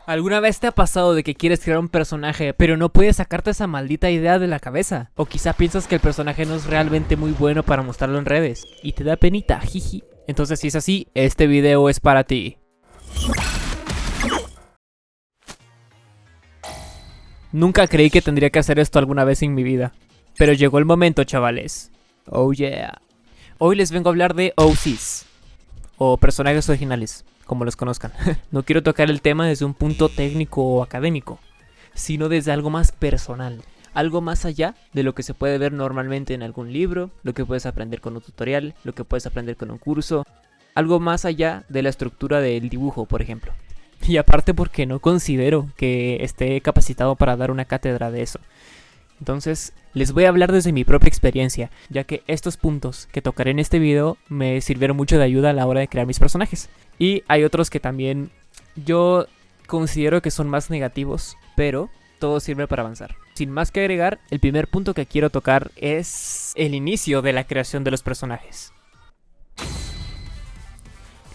¿Alguna vez te ha pasado de que quieres crear un personaje, pero no puedes sacarte esa maldita idea de la cabeza? O quizá piensas que el personaje no es realmente muy bueno para mostrarlo en redes, y te da penita, jiji. Entonces, si es así, este video es para ti. Nunca creí que tendría que hacer esto alguna vez en mi vida, pero llegó el momento, chavales. Oh yeah. Hoy les vengo a hablar de OCs, o personajes originales, como los conozcan. No quiero tocar el tema desde un punto técnico o académico, sino desde algo más personal, algo más allá de lo que se puede ver normalmente en algún libro, lo que puedes aprender con un tutorial, lo que puedes aprender con un curso, algo más allá de la estructura del dibujo, por ejemplo. Y aparte porque no considero que esté capacitado para dar una cátedra de eso. Entonces, les voy a hablar desde mi propia experiencia, ya que estos puntos que tocaré en este video me sirvieron mucho de ayuda a la hora de crear mis personajes. Y hay otros que también yo considero que son más negativos, pero todo sirve para avanzar. Sin más que agregar, el primer punto que quiero tocar es el inicio de la creación de los personajes.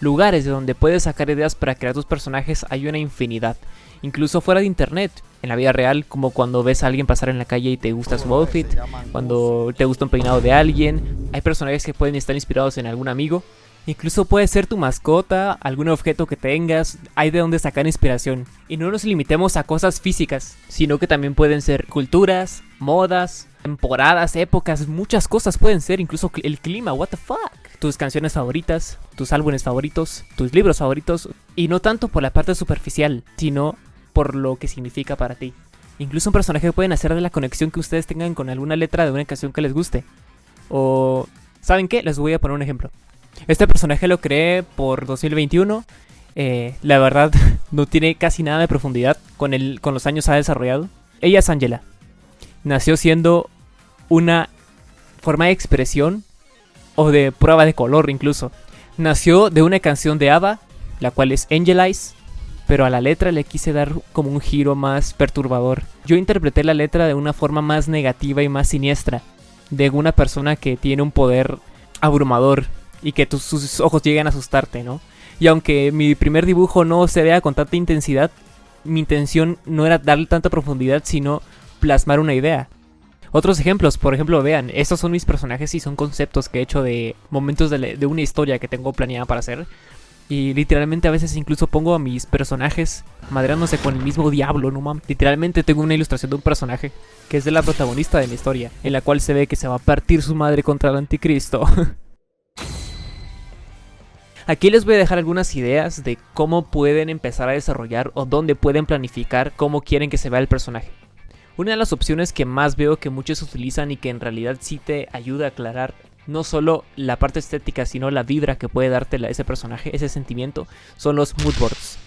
Lugares de donde puedes sacar ideas para crear tus personajes hay una infinidad, incluso fuera de internet, en la vida real, como cuando ves a alguien pasar en la calle y te gusta su outfit, cuando te gusta un peinado de alguien. Hay personajes que pueden estar inspirados en algún amigo, incluso puede ser tu mascota, algún objeto que tengas, hay de donde sacar inspiración. Y no nos limitemos a cosas físicas, sino que también pueden ser culturas, modas, temporadas, épocas, muchas cosas pueden ser, incluso el clima, what the fuck. Tus canciones favoritas, tus álbumes favoritos, tus libros favoritos, y no tanto por la parte superficial, sino por lo que significa para ti. Incluso un personaje puede nacer de la conexión que ustedes tengan con alguna letra de una canción que les guste. O, ¿saben qué? Les voy a poner un ejemplo. Este personaje lo creé por 2021. La verdad, no tiene casi nada de profundidad. Con los años ha desarrollado. Ella es Angela. Nació siendo una forma de expresión o de prueba de color incluso. Nació de una canción de ABBA, la cual es Angel Eyes, pero a la letra le quise dar como un giro más perturbador. Yo interpreté la letra de una forma más negativa y más siniestra, de una persona que tiene un poder abrumador y que sus ojos llegan a asustarte, ¿no? Y aunque mi primer dibujo no se vea con tanta intensidad, mi intención no era darle tanta profundidad, sino plasmar una idea. Otros ejemplos, por ejemplo, vean, estos son mis personajes y son conceptos que he hecho de momentos de una historia que tengo planeada para hacer. Y literalmente a veces incluso pongo a mis personajes madreándose con el mismo diablo, no mames. Literalmente tengo una ilustración de un personaje que es de la protagonista de mi historia, en la cual se ve que se va a partir su madre contra el anticristo. Aquí les voy a dejar algunas ideas de cómo pueden empezar a desarrollar o dónde pueden planificar cómo quieren que se vea el personaje. Una de las opciones que más veo que muchos utilizan y que en realidad sí te ayuda a aclarar no solo la parte estética, sino la vibra que puede darte ese personaje, ese sentimiento, son los moodboards.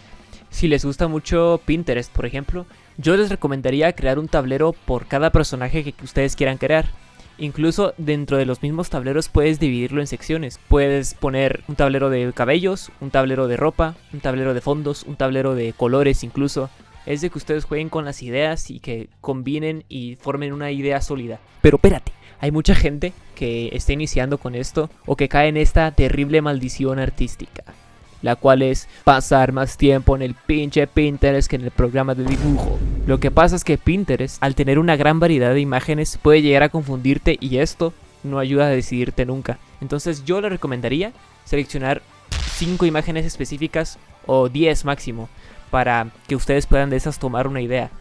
Si les gusta mucho Pinterest, por ejemplo, yo les recomendaría crear un tablero por cada personaje que ustedes quieran crear. Incluso dentro de los mismos tableros puedes dividirlo en secciones. Puedes poner un tablero de cabellos, un tablero de ropa, un tablero de fondos, un tablero de colores incluso. Es de que ustedes jueguen con las ideas y que combinen y formen una idea sólida. Pero espérate, hay mucha gente que está iniciando con esto o que cae en esta terrible maldición artística, la cual es pasar más tiempo en el pinche Pinterest que en el programa de dibujo. Lo que pasa es que Pinterest, al tener una gran variedad de imágenes, puede llegar a confundirte y esto no ayuda a decidirte nunca. Entonces yo le recomendaría seleccionar 5 imágenes específicas o 10 máximo, para que ustedes puedan de esas tomar una idea.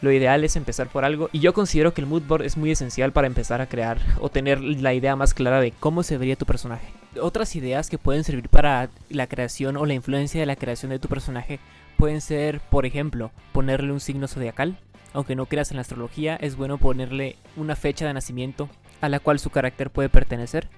Lo ideal es empezar por algo y yo considero que el moodboard es muy esencial para empezar a crear o tener la idea más clara de cómo se vería tu personaje. Otras ideas que pueden servir para la creación o la influencia de la creación de tu personaje pueden ser, por ejemplo, ponerle un signo zodiacal. Aunque no creas en la astrología, es bueno ponerle una fecha de nacimiento a la cual su carácter puede pertenecer.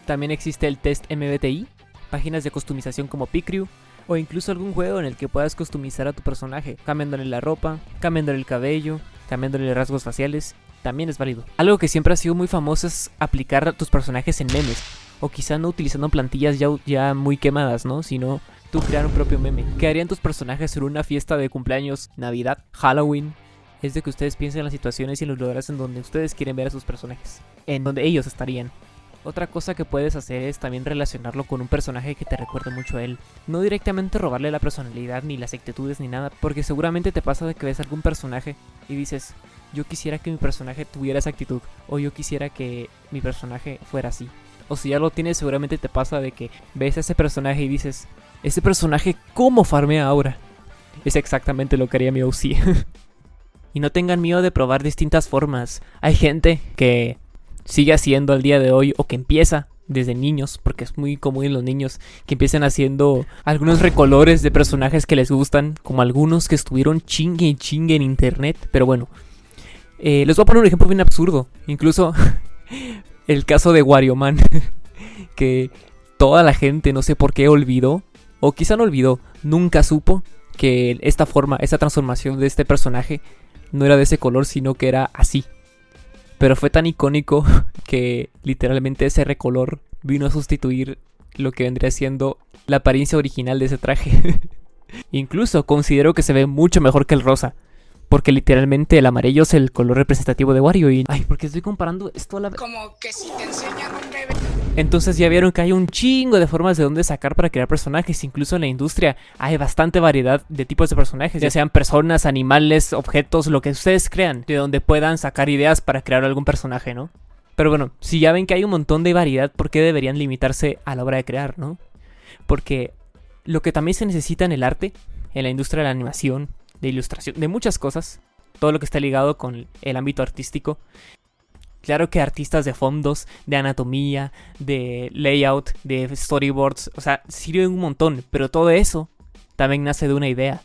También existe el test MBTI, páginas de customización como Picrew, o incluso algún juego en el que puedas customizar a tu personaje, cambiándole la ropa, cambiándole el cabello, cambiándole rasgos faciales, también es válido. Algo que siempre ha sido muy famoso es aplicar a tus personajes en memes, o quizá no utilizando plantillas ya muy quemadas, ¿no? Sino tú crear un propio meme. ¿Qué harían tus personajes en una fiesta de cumpleaños, Navidad, Halloween? Es de que ustedes piensen en las situaciones y en los lugares en donde ustedes quieren ver a sus personajes, en donde ellos estarían. Otra cosa que puedes hacer es también relacionarlo con un personaje que te recuerde mucho a él. No directamente robarle la personalidad ni las actitudes ni nada, porque seguramente te pasa de que ves algún personaje y dices, yo quisiera que mi personaje tuviera esa actitud, o yo quisiera que mi personaje fuera así. O si ya lo tienes, seguramente te pasa de que ves a ese personaje y dices, ese personaje ¿cómo farmea ahora? Es exactamente lo que haría mi OC. Y no tengan miedo de probar distintas formas. Hay gente que sigue haciendo al día de hoy, o que empieza desde niños, porque es muy común en los niños que empiecen haciendo algunos recolores de personajes que les gustan, como algunos que estuvieron chingue y chingue en internet. Pero bueno, les voy a poner un ejemplo bien absurdo. Incluso el caso de Wario Man, que toda la gente no sé por qué olvidó, o quizá no olvidó, nunca supo que esta forma, esta transformación de este personaje no era de ese color, sino que era así. Pero fue tan icónico que literalmente ese recolor vino a sustituir lo que vendría siendo la apariencia original de ese traje. Incluso considero que se ve mucho mejor que el rosa, porque literalmente el amarillo es el color representativo de Wario y... Ay, porque estoy comparando esto a la... Como que si te enseñan un bebé. Entonces ya vieron que hay un chingo de formas de dónde sacar para crear personajes. Incluso en la industria hay bastante variedad de tipos de personajes, ya sean personas, animales, objetos, lo que ustedes crean, de donde puedan sacar ideas para crear algún personaje, ¿no? Pero bueno, si ya ven que hay un montón de variedad, ¿por qué deberían limitarse a la hora de crear, no? Porque lo que también se necesita en el arte, en la industria de la animación, de ilustración, de muchas cosas, todo lo que está ligado con el ámbito artístico. Claro que artistas de fondos, de anatomía, de layout, de storyboards, o sea, sirven un montón, pero todo eso también nace de una idea.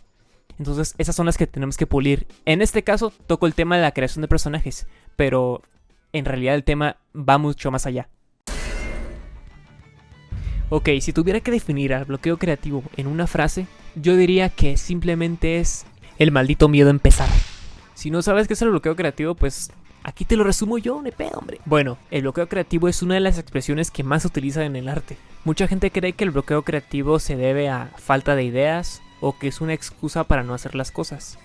Entonces esas son las que tenemos que pulir. En este caso toco el tema de la creación de personajes, pero en realidad el tema va mucho más allá. Ok, si tuviera que definir al bloqueo creativo en una frase, yo diría que simplemente es el maldito miedo a empezar. Si no sabes qué es el bloqueo creativo, pues aquí te lo resumo yo, no hay pedo, hombre. Bueno, el bloqueo creativo es una de las expresiones que más se utilizan en el arte. Mucha gente cree que el bloqueo creativo se debe a falta de ideas o que es una excusa para no hacer las cosas.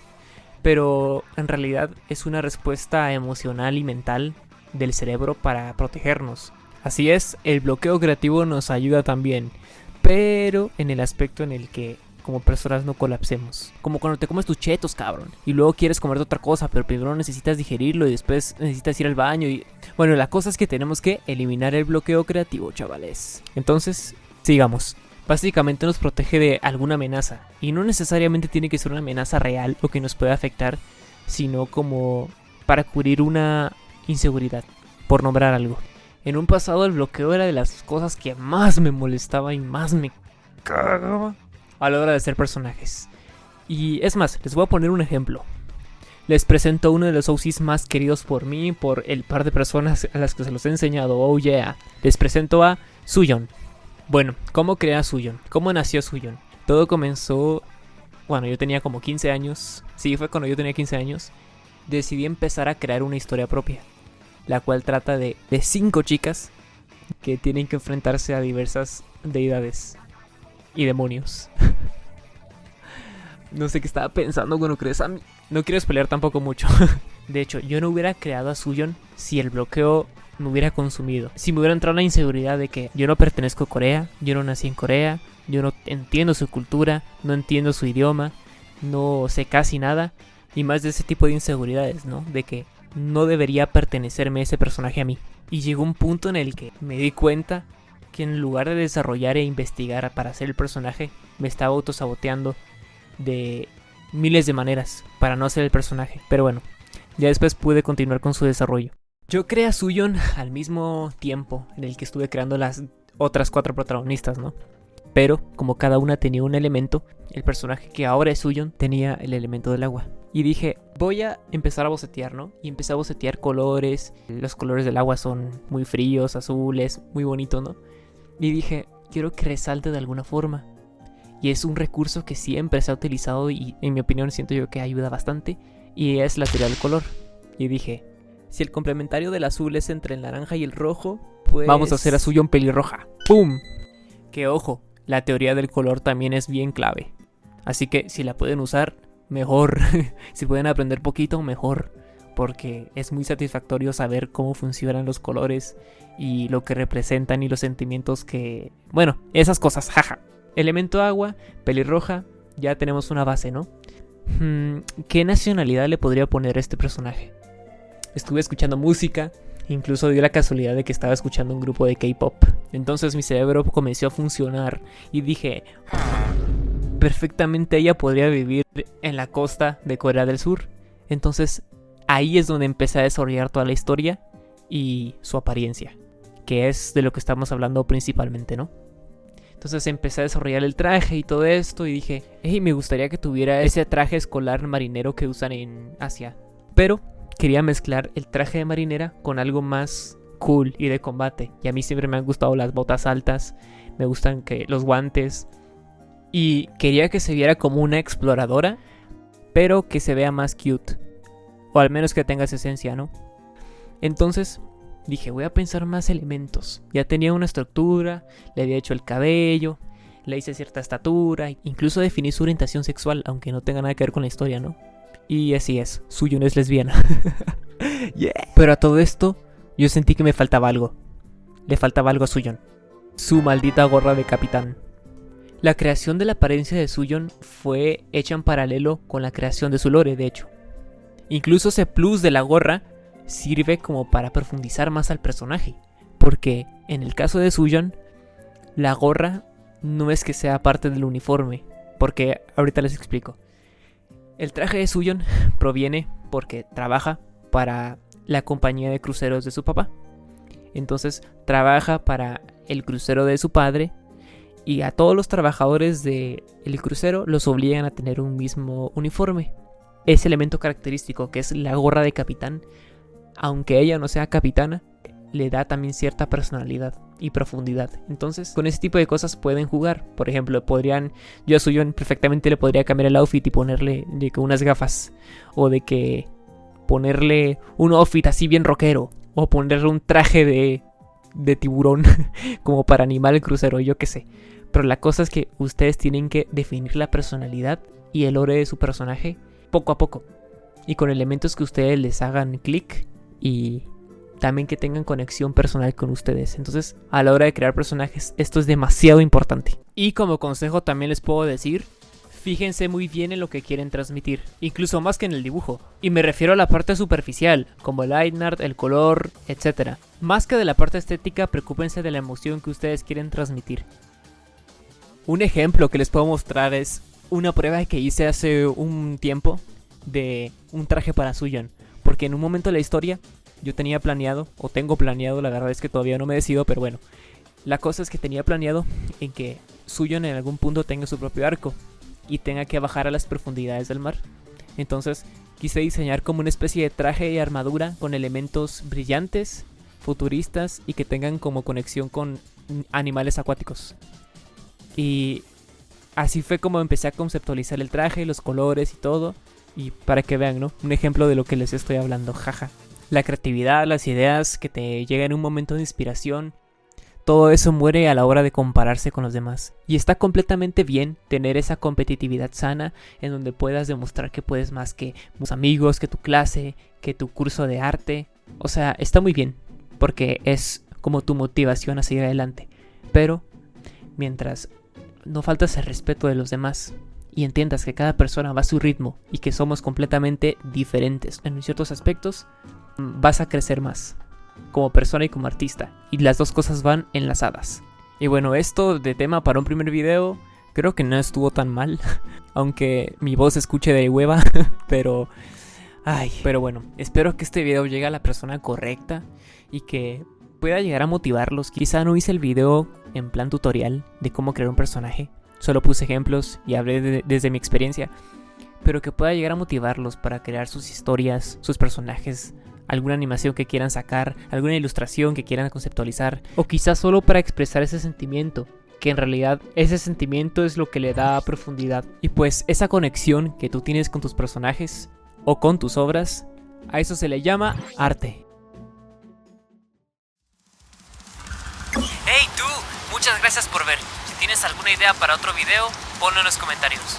Pero en realidad es una respuesta emocional y mental del cerebro para protegernos. Así es, el bloqueo creativo nos ayuda también, pero en el aspecto en el que como personas no colapsemos. Como cuando te comes tus chetos, cabrón, y luego quieres comerte otra cosa, pero primero necesitas digerirlo y después necesitas ir al baño y... Bueno, la cosa es que tenemos que eliminar el bloqueo creativo, chavales. Entonces, sigamos. Básicamente nos protege de alguna amenaza, y no necesariamente tiene que ser una amenaza real o que nos pueda afectar, sino como para cubrir una inseguridad, por nombrar algo. En un pasado el bloqueo era de las cosas que más me molestaba y más me cagaba a la hora de hacer personajes. Y es más, les voy a poner un ejemplo. Les presento a uno de los OCs más queridos por mí, por el par de personas a las que se los he enseñado. Oh yeah. Les presento a Suyon. Bueno, ¿cómo creé a Suyon? ¿Cómo nació Suyon? Todo comenzó... Bueno, yo tenía como 15 años. Sí, fue cuando yo tenía 15 años. Decidí empezar a crear una historia propia, la cual trata de 5 chicas que tienen que enfrentarse a diversas deidades y demonios. No sé qué estaba pensando cuando crees a mí. No quiero spoilear tampoco mucho. De hecho, yo no hubiera creado a Suyon si el bloqueo me hubiera consumido. Si me hubiera entrado la inseguridad de que yo no pertenezco a Corea, yo no nací en Corea, yo no entiendo su cultura, no entiendo su idioma, no sé casi nada. Y más de ese tipo de inseguridades, ¿no? De que no debería pertenecerme ese personaje a mí. Y llegó un punto en el que me di cuenta que en lugar de desarrollar e investigar para hacer el personaje, me estaba autosaboteando de miles de maneras para no hacer el personaje. Pero bueno, ya después pude continuar con su desarrollo. Yo creé a Suyon al mismo tiempo en el que estuve creando las otras 4 protagonistas, ¿no? Pero como cada una tenía un elemento, el personaje que ahora es Suyon tenía el elemento del agua. Y dije, voy a empezar a bocetear, ¿no? Y empecé a bocetear colores. Los colores del agua son muy fríos, azules, muy bonitos, ¿no? Y dije, quiero que resalte de alguna forma. Y es un recurso que siempre se ha utilizado y en mi opinión siento yo que ayuda bastante. Y es la teoría del color. Y dije, si el complementario del azul es entre el naranja y el rojo, pues... vamos a hacer a Suyon pelirroja. ¡Pum! Que ojo, la teoría del color también es bien clave. Así que si la pueden usar, mejor. Si pueden aprender poquito, mejor. porque es muy satisfactorio saber cómo funcionan los colores y lo que representan y los sentimientos que... Bueno, esas cosas, jaja. Elemento agua, pelirroja, ya tenemos una base, ¿no? ¿Qué nacionalidad le podría poner a este personaje? Estuve escuchando música, incluso dio la casualidad de que estaba escuchando un grupo de K-pop. Entonces mi cerebro comenzó a funcionar y dije, perfectamente ella podría vivir en la costa de Corea del Sur. Entonces ahí es donde empecé a desarrollar toda la historia y su apariencia, que es de lo que estamos hablando principalmente, ¿no? Entonces empecé a desarrollar el traje y todo esto y dije, hey, me gustaría que tuviera ese traje escolar marinero que usan en Asia. Pero quería mezclar el traje de marinera con algo más cool y de combate. Y a mí siempre me han gustado las botas altas, me gustan los guantes. Y quería que se viera como una exploradora, pero que se vea más cute. O al menos que tenga esa esencia, ¿no? Entonces dije, voy a pensar más elementos. Ya tenía una estructura, le había hecho el cabello, le hice cierta estatura, incluso definí su orientación sexual, aunque no tenga nada que ver con la historia, ¿no? Y así es, Suyun es lesbiana. Yeah. Pero a todo esto, yo sentí que me faltaba algo. Le faltaba algo a Suyun. Su maldita gorra de capitán. La creación de la apariencia de Suyun fue hecha en paralelo con la creación de su lore, de hecho. Incluso ese plus de la gorra sirve como para profundizar más al personaje. Porque en el caso de Suyun, la gorra no es que sea parte del uniforme. Porque ahorita les explico. El traje de Suyun proviene porque trabaja para la compañía de cruceros de su papá. Entonces trabaja para el crucero de su padre. Y a todos los trabajadores del crucero los obligan a tener un mismo uniforme. Ese elemento característico que es la gorra de capitán, aunque ella no sea capitana, le da también cierta personalidad y profundidad. Entonces, con ese tipo de cosas pueden jugar. Por ejemplo, yo a Suyun perfectamente le podría cambiar el outfit y ponerle de que unas gafas. O de que ponerle un outfit así bien rockero. O ponerle un traje de tiburón como para animar el crucero, yo qué sé. Pero la cosa es que ustedes tienen que definir la personalidad y el lore de su personaje poco a poco. Y con elementos que ustedes les hagan clic y también que tengan conexión personal con ustedes. Entonces, a la hora de crear personajes, esto es demasiado importante. Y como consejo también les puedo decir, fíjense muy bien en lo que quieren transmitir, incluso más que en el dibujo. Y me refiero a la parte superficial, como el line art, el color, etc. Más que de la parte estética, preocúpense de la emoción que ustedes quieren transmitir. Un ejemplo que les puedo mostrar es una prueba que hice hace un tiempo de un traje para Suyun. Porque en un momento de la historia yo tenía planeado, o tengo planeado, la verdad es que todavía no me decido, pero bueno. La cosa es que tenía planeado en que Suyun en algún punto tenga su propio arco y tenga que bajar a las profundidades del mar. Entonces quise diseñar como una especie de traje y armadura con elementos brillantes, futuristas y que tengan como conexión con animales acuáticos. Y así fue como empecé a conceptualizar el traje, los colores y todo. Y para que vean, ¿no? Un ejemplo de lo que les estoy hablando, jaja. La creatividad, las ideas que te llegan en un momento de inspiración, todo eso muere a la hora de compararse con los demás. Y está completamente bien tener esa competitividad sana en donde puedas demostrar que puedes más que tus amigos, que tu clase, que tu curso de arte. O sea, está muy bien, porque es como tu motivación a seguir adelante. Pero mientras no faltas el respeto de los demás y entiendas que cada persona va a su ritmo y que somos completamente diferentes en ciertos aspectos, vas a crecer más como persona y como artista, y las dos cosas van enlazadas. Y bueno, esto de tema para un primer video creo que no estuvo tan mal, aunque mi voz se escuche de hueva, pero bueno, espero que este video llegue a la persona correcta y que pueda llegar a motivarlos. Quizá no hice el video en plan tutorial de cómo crear un personaje, solo puse ejemplos y hablé desde mi experiencia, pero que pueda llegar a motivarlos para crear sus historias, sus personajes, alguna animación que quieran sacar, alguna ilustración que quieran conceptualizar, o quizás solo para expresar ese sentimiento, que en realidad ese sentimiento es lo que le da profundidad. Y pues esa conexión que tú tienes con tus personajes o con tus obras, a eso se le llama arte. Hey tú, muchas gracias por ver. Si tienes alguna idea para otro video, ponlo en los comentarios.